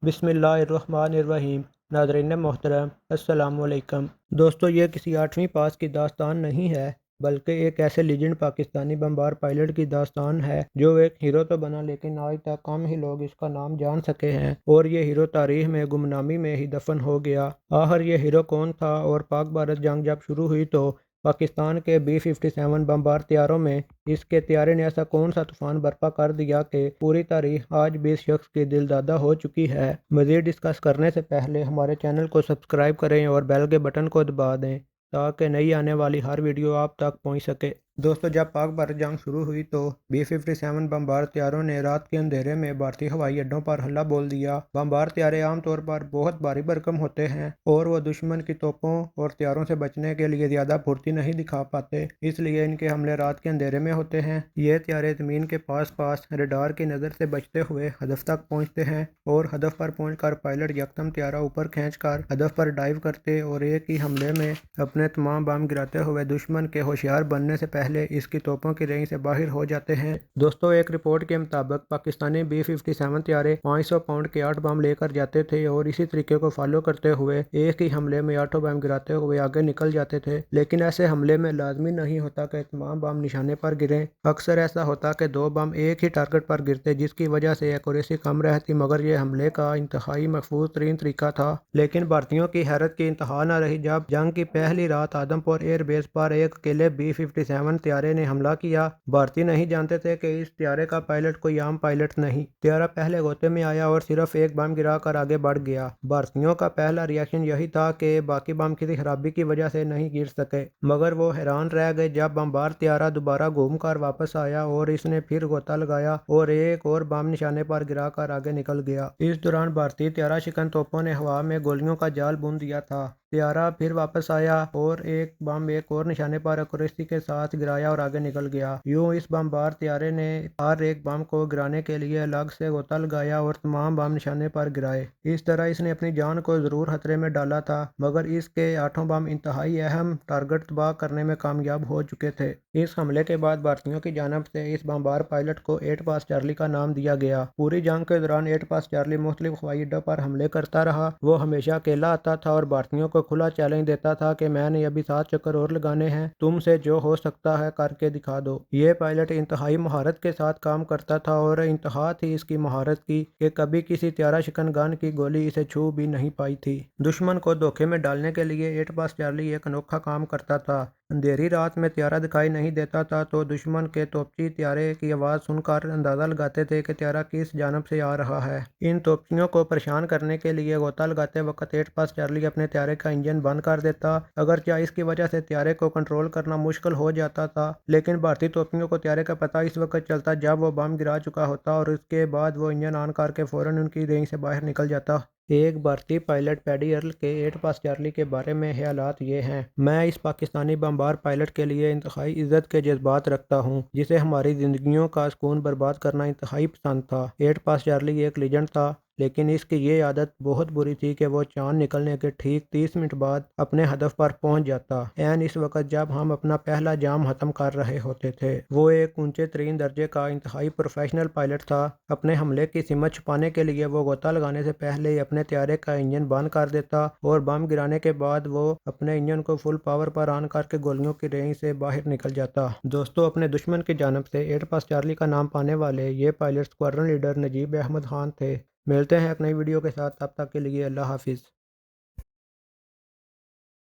بسم اللہ الرحمن الرحیم۔ ناظرین محترم السلام علیکم۔ دوستو، یہ کسی 8ویں پاس کی داستان نہیں ہے بلکہ ایک ایسے لیجنڈ پاکستانی بمبار پائلٹ کی داستان ہے جو ایک ہیرو تو بنا لیکن آج تک کم ہی لوگ اس کا نام جان سکے ہیں، اور یہ ہیرو تاریخ میں گمنامی میں ہی دفن ہو گیا۔ آخر یہ ہیرو کون تھا؟ اور پاک بھارت جنگ جب شروع ہوئی تو پاکستان کے B-57 بمبار طیاروں میں اس کے طیارے نے ایسا کون سا طوفان برپا کر دیا کہ پوری تاریخ آج بھی اس شخص کی دل دادہ ہو چکی ہے۔ مزید ڈسکس کرنے سے پہلے ہمارے چینل کو سبسکرائب کریں اور بیل کے بٹن کو دبا دیں تاکہ نئی آنے والی ہر ویڈیو آپ تک پہنچ سکے۔ دوستو، جب پاک بھارت جنگ شروع ہوئی تو B-57 بمبار طیاروں نے رات کے اندھیرے میں بھارتی ہوائی اڈوں پر حملہ بول دیا۔ بمبار طیارے عام طور پر بہت بھاری بھرکم ہوتے ہیں اور وہ دشمن کی توپوں اور طیاروں سے بچنے کے لیے زیادہ پھرتی نہیں دکھا پاتے، اس لیے ان کے حملے رات کے اندھیرے میں ہوتے ہیں۔ یہ طیارے زمین کے پاس ریڈار کی نظر سے بچتے ہوئے ہدف تک پہنچتے ہیں اور ہدف پر پہنچ کر پائلٹ یکدم طیارہ اوپر کھینچ کر ہدف پر ڈائیو کرتے اور ایک ہی حملے میں اپنے تمام بم گراتے ہوئے دشمن کے ہوشیار بننے سے پہلے اس کی توپوں کی رینج سے باہر ہو جاتے ہیں۔ دوستو، ایک رپورٹ کے مطابق پاکستانی B-57 طیارے 500 پاؤنڈ کے 8 بم لے کر جاتے تھے اور اسی طریقے کو فالو کرتے ہوئے ایک ہی حملے میں 8 بم گراتے ہوئے آگے نکل جاتے تھے، لیکن ایسے حملے میں لازمی نہیں ہوتا کہ تمام بم نشانے پر گریں۔ اکثر ایسا ہوتا کہ 2 بم ایک ہی ٹارگٹ پر گرتے جس کی وجہ سے ایکوریسی کم رہتی، مگر یہ حملے کا انتہائی محفوظ ترین طریقہ تھا۔ لیکن بھارتیوں کی حیرت کی انتہا نہ رہی جب جنگ کی پہلی رات آدم پور ایئر بیس پر ایک اکیلے B-57 طیارے نے حملہ کیا۔ بھارتی نہیں جانتے تھے کہ اس طیارے کا پائلٹ کوئی عام پائلٹ نہیں۔ طیارہ پہلے غوطے میں آیا اور صرف ایک بم گرا کر آگے بڑھ گیا۔ بھارتیوں کا پہلا ری ایکشن یہی تھا کہ باقی بم کسی خرابی کی وجہ سے نہیں گر سکے، مگر وہ حیران رہ گئے جب بمبار طیارہ دوبارہ گھوم کر واپس آیا اور اس نے پھر غوطہ لگایا اور ایک اور بم نشانے پر گرا کر آگے نکل گیا۔ اس دوران بھارتی طیارہ شکن توپوں نے ہوا میں گولیوں کا جال بن دیا تھا۔ طیارہ پھر واپس آیا اور ایک بم ایک اور نشانے پر ایکوریسی کے ساتھ گرایا اور آگے نکل گیا۔ یوں اس بمبار طیارے نے ہر ایک بم کو گرانے کے لیے الگ سے غوطہ لگایا اور تمام بم نشانے پر گرائے۔ اس طرح اس نے اپنی جان کو ضرور خطرے میں ڈالا تھا، مگر اس کے 8 بم انتہائی اہم ٹارگٹ تباہ کرنے میں کامیاب ہو چکے تھے۔ اس حملے کے بعد بھارتیوں کی جانب سے اس بمبار پائلٹ کو 8 پاس چارلی کا نام دیا گیا۔ پوری جنگ کے دوران 8 پاس چارلی مختلف ہوائی اڈوں پر حملے کرتا رہا۔ وہ ہمیشہ اکیلا آتا تھا اور بھارتیوں کو کھلا چیلنج دیتا تھا کہ میں نے ابھی 7 چکر اور لگانے ہیں، تم سے جو ہو سکتا ہے کر کے دکھا دو۔ یہ پائلٹ انتہائی مہارت کے ساتھ کام کرتا تھا اور انتہا تھی اس کی مہارت کی کہ کبھی کسی طیارہ شکن گن کی گولی اسے چھو بھی نہیں پائی تھی۔ دشمن کو دھوکے میں ڈالنے کے لیے 8 پاس چارلی ایک انوکھا کام کرتا تھا۔ اندھیری رات میں طیارہ دکھائی نہیں دیتا تھا تو دشمن کے توپچی طیارے کی آواز سن کر اندازہ لگاتے تھے کہ طیارہ کس جانب سے آ رہا ہے۔ ان توپچیوں کو پریشان کرنے کے لیے غوطہ لگاتے وقت 8 پاس چارلی اپنے طیارے کا انجن بند کر دیتا، اگرچہ اس کی وجہ سے طیارے کو کنٹرول کرنا مشکل ہو جاتا تھا، لیکن بھارتی توپچیوں کو طیارے کا پتہ اس وقت چلتا جب وہ بم گرا چکا ہوتا اور اس کے بعد وہ انجن آن کر کے فوراً ان کی رینج سے باہر نکل جاتا۔ ایک بھارتی پائلٹ پیڈی ارل کے 8 پاس چارلی کے بارے میں خیالات یہ ہیں: میں اس پاکستانی بمبار پائلٹ کے لیے انتہائی عزت کے جذبات رکھتا ہوں جسے ہماری زندگیوں کا سکون برباد کرنا انتہائی پسند تھا۔ 8 پاس چارلی ایک لیجنڈ تھا، لیکن اس کی یہ عادت بہت بری تھی کہ وہ چاند نکلنے کے ٹھیک 30 منٹ بعد اپنے ہدف پر پہنچ جاتا، عین اس وقت جب ہم اپنا پہلا جام ختم کر رہے ہوتے تھے۔ وہ ایک اونچے ترین درجے کا انتہائی پروفیشنل پائلٹ تھا۔ اپنے حملے کی سمت چھپانے کے لیے وہ غوطہ لگانے سے پہلے ہی اپنے طیارے کا انجن بند کر دیتا اور بم گرانے کے بعد وہ اپنے انجن کو فل پاور پر آن کر کے گولیوں کی رینج سے باہر نکل جاتا۔ دوستو، اپنے دشمن کی جانب سے 8 پاس چارلی کا نام پانے والے یہ پائلٹ اسکواڈرن لیڈر نجیب احمد خان تھے۔ ملتے ہیں ایک نئی ویڈیو کے ساتھ، تب تک کے لیے اللہ حافظ۔